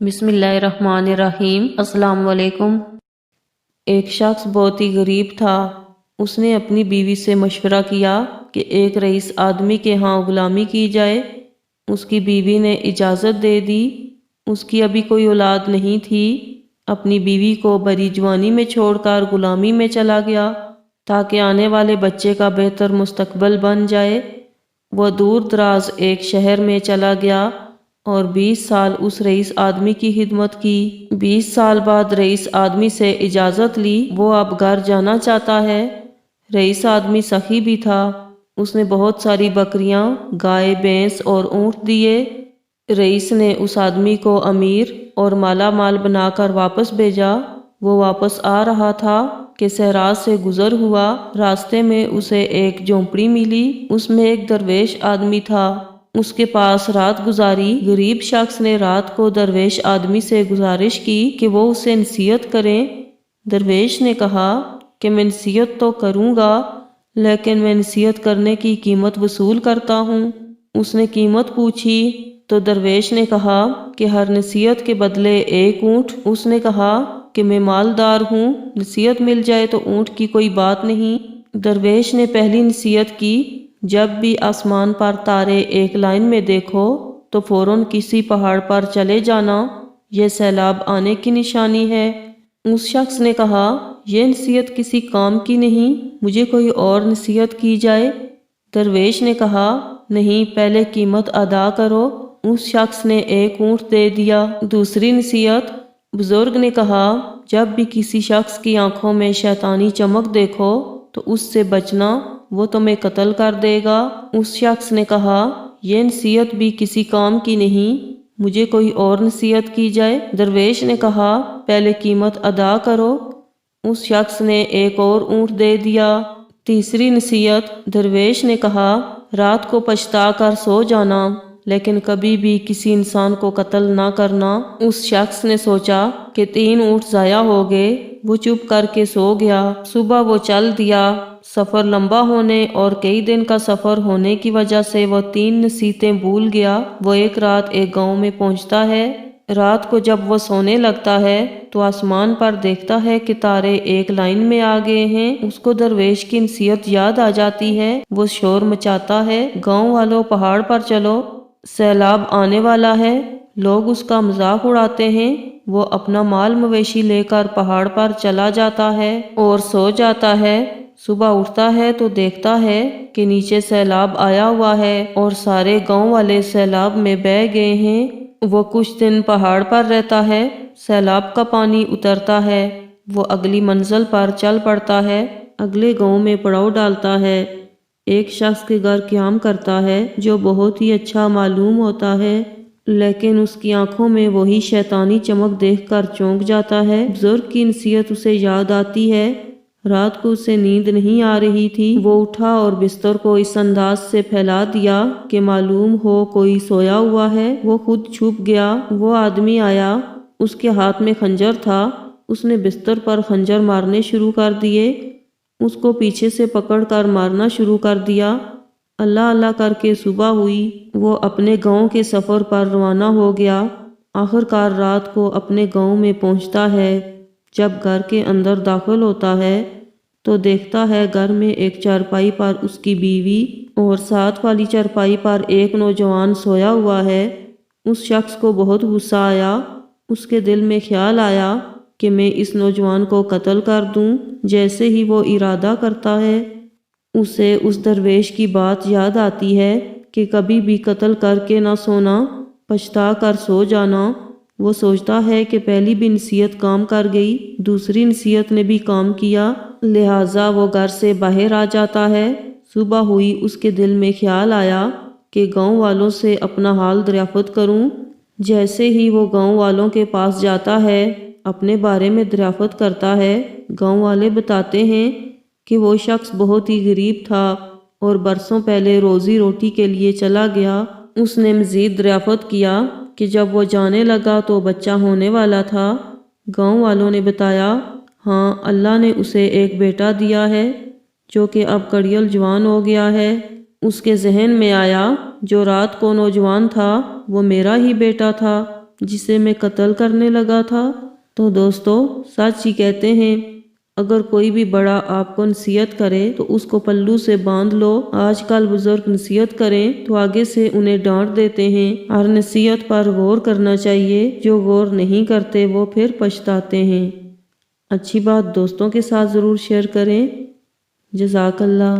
بسم اللہ الرحمن الرحیم۔ السلام علیکم۔ ایک شخص بہت ہی غریب تھا۔ اس نے اپنی بیوی سے مشورہ کیا کہ ایک رئیس آدمی کے ہاں غلامی کی جائے۔ اس کی بیوی نے اجازت دے دی۔ اس کی ابھی کوئی اولاد نہیں تھی۔ اپنی بیوی کو بڑی جوانی میں چھوڑ کر غلامی میں چلا گیا تاکہ آنے والے بچے کا بہتر مستقبل بن جائے۔ وہ دور دراز ایک شہر میں چلا گیا اور 20 سال اس رئیس آدمی کی خدمت کی۔ 20 سال بعد رئیس آدمی سے اجازت لی، وہ اب گھر جانا چاہتا ہے۔ رئیس آدمی سخی بھی تھا۔ اس نے بہت ساری بکریاں، گائے، بھینس اور اونٹ دیے۔ رئیس نے اس آدمی کو امیر اور مالا مال بنا کر واپس بھیجا۔ وہ واپس آ رہا تھا کہ صحرا سے گزر ہوا۔ راستے میں اسے ایک جھونپڑی ملی۔ اس میں ایک درویش آدمی تھا۔ اس کے پاس رات گزاری۔ غریب شخص نے رات کو درویش آدمی سے گزارش کی کہ وہ اسے نصیحت کریں۔ درویش نے کہا کہ میں نصیحت تو کروں گا، لیکن میں نصیحت کرنے کی قیمت وصول کرتا ہوں۔ اس نے قیمت پوچھی تو درویش نے کہا کہ ہر نصیحت کے بدلے 1 اونٹ۔ اس نے کہا کہ میں مالدار ہوں، نصیحت مل جائے تو اونٹ کی کوئی بات نہیں۔ درویش نے پہلی نصیحت کی، جب بھی آسمان پر تارے ایک لائن میں دیکھو تو فوراً کسی پہاڑ پر چلے جانا، یہ سیلاب آنے کی نشانی ہے۔ اس شخص نے کہا یہ نصیحت کسی کام کی نہیں، مجھے کوئی اور نصیحت کی جائے۔ درویش نے کہا نہیں، پہلے قیمت ادا کرو۔ اس شخص نے 1 اونٹ دے دیا۔ دوسری نصیحت، بزرگ نے کہا جب بھی کسی شخص کی آنکھوں میں شیطانی چمک دیکھو تو اس سے بچنا، وہ تمہیں قتل کر دے گا۔ اس شخص نے کہا یہ نصیحت بھی کسی کام کی نہیں، مجھے کوئی اور نصیحت کی جائے۔ درویش نے کہا پہلے قیمت ادا کرو۔ اس شخص نے 1 اور اونٹ دے دیا۔ تیسری نصیحت، درویش نے کہا رات کو پچھتا کر سو جانا، لیکن کبھی بھی کسی انسان کو قتل نہ کرنا۔ اس شخص نے سوچا کہ 3 اونٹ ضائع ہو گئے، وہ چپ کر کے سو گیا۔ صبح وہ چل دیا۔ سفر لمبا ہونے اور کئی دن کا سفر ہونے کی وجہ سے وہ 3 نصیحتیں بھول گیا۔ وہ ایک رات ایک گاؤں میں پہنچتا ہے۔ رات کو جب وہ سونے لگتا ہے تو آسمان پر دیکھتا ہے کہ تارے ایک لائن میں آ گئے ہیں۔ اس کو درویش کی نصیحت یاد آ جاتی ہے۔ وہ شور مچاتا ہے، گاؤں والوں پہاڑ پر چلو، سیلاب آنے والا ہے۔ لوگ اس کا مذاق اڑاتے ہیں۔ وہ اپنا مال مویشی لے کر پہاڑ پر چلا جاتا ہے اور سو جاتا ہے۔ صبح اٹھتا ہے تو دیکھتا ہے کہ نیچے سیلاب آیا ہوا ہے اور سارے گاؤں والے سیلاب میں بہہ گئے ہیں۔ وہ کچھ دن پہاڑ پر رہتا ہے۔ سیلاب کا پانی اترتا ہے۔ وہ اگلی منزل پر چل پڑتا ہے۔ اگلے گاؤں میں پڑاؤ ڈالتا ہے۔ ایک شخص کے گھر قیام کرتا ہے جو بہت ہی اچھا معلوم ہوتا ہے، لیکن اس کی آنکھوں میں وہی شیطانی چمک دیکھ کر چونک جاتا ہے۔ بزرگ کی نصیحت اسے یاد آتی ہے۔ رات کو اسے نیند نہیں آ رہی تھی۔ وہ اٹھا اور بستر کو اس انداز سے پھیلا دیا کہ معلوم ہو کوئی سویا ہوا ہے۔ وہ خود چھپ گیا۔ وہ آدمی آیا، اس کے ہاتھ میں خنجر تھا۔ اس نے بستر پر خنجر مارنے شروع کر دیے۔ اس کو پیچھے سے پکڑ کر مارنا شروع کر دیا۔ اللہ اللہ کر کے صبح ہوئی۔ وہ اپنے گاؤں کے سفر پر روانہ ہو گیا۔ آخر کار رات کو اپنے گاؤں میں پہنچتا ہے۔ جب گھر کے اندر داخل ہوتا ہے تو دیکھتا ہے گھر میں ایک چارپائی پر اس کی بیوی اور ساتھ والی چارپائی پر ایک نوجوان سویا ہوا ہے۔ اس شخص کو بہت غصہ آیا۔ اس کے دل میں خیال آیا کہ میں اس نوجوان کو قتل کر دوں۔ جیسے ہی وہ ارادہ کرتا ہے، اسے اس درویش کی بات یاد آتی ہے کہ کبھی بھی قتل کر کے نہ سونا، پچھتا کر سو جانا۔ وہ سوچتا ہے کہ پہلی بھی نصیحت کام کر گئی، دوسری نصیحت نے بھی کام کیا، لہٰذا وہ گھر سے باہر آ جاتا ہے۔ صبح ہوئی، اس کے دل میں خیال آیا کہ گاؤں والوں سے اپنا حال دریافت کروں۔ جیسے ہی وہ گاؤں والوں کے پاس جاتا ہے، اپنے بارے میں دریافت کرتا ہے۔ گاؤں والے بتاتے ہیں کہ وہ شخص بہت ہی غریب تھا اور برسوں پہلے روزی روٹی کے لیے چلا گیا۔ اس نے مزید دریافت کیا کہ جب وہ جانے لگا تو بچہ ہونے والا تھا۔ گاؤں والوں نے بتایا ہاں، اللہ نے اسے ایک بیٹا دیا ہے جو کہ اب کڑیل جوان ہو گیا ہے۔ اس کے ذہن میں آیا جو رات کو نوجوان تھا وہ میرا ہی بیٹا تھا۔ جسے میں قتل کرنے لگا تھا؟ تو دوستو سچ ہی کہتے ہیں، اگر کوئی بھی بڑا آپ کو نصیحت کرے تو اس کو پلو سے باندھ لو۔ آج کل بزرگ نصیحت کریں تو آگے سے انہیں ڈانٹ دیتے ہیں۔ ہر نصیحت پر غور کرنا چاہیے، جو غور نہیں کرتے وہ پھر پچھتاتے ہیں۔ اچھی بات دوستوں کے ساتھ ضرور شیئر کریں۔ جزاک اللہ۔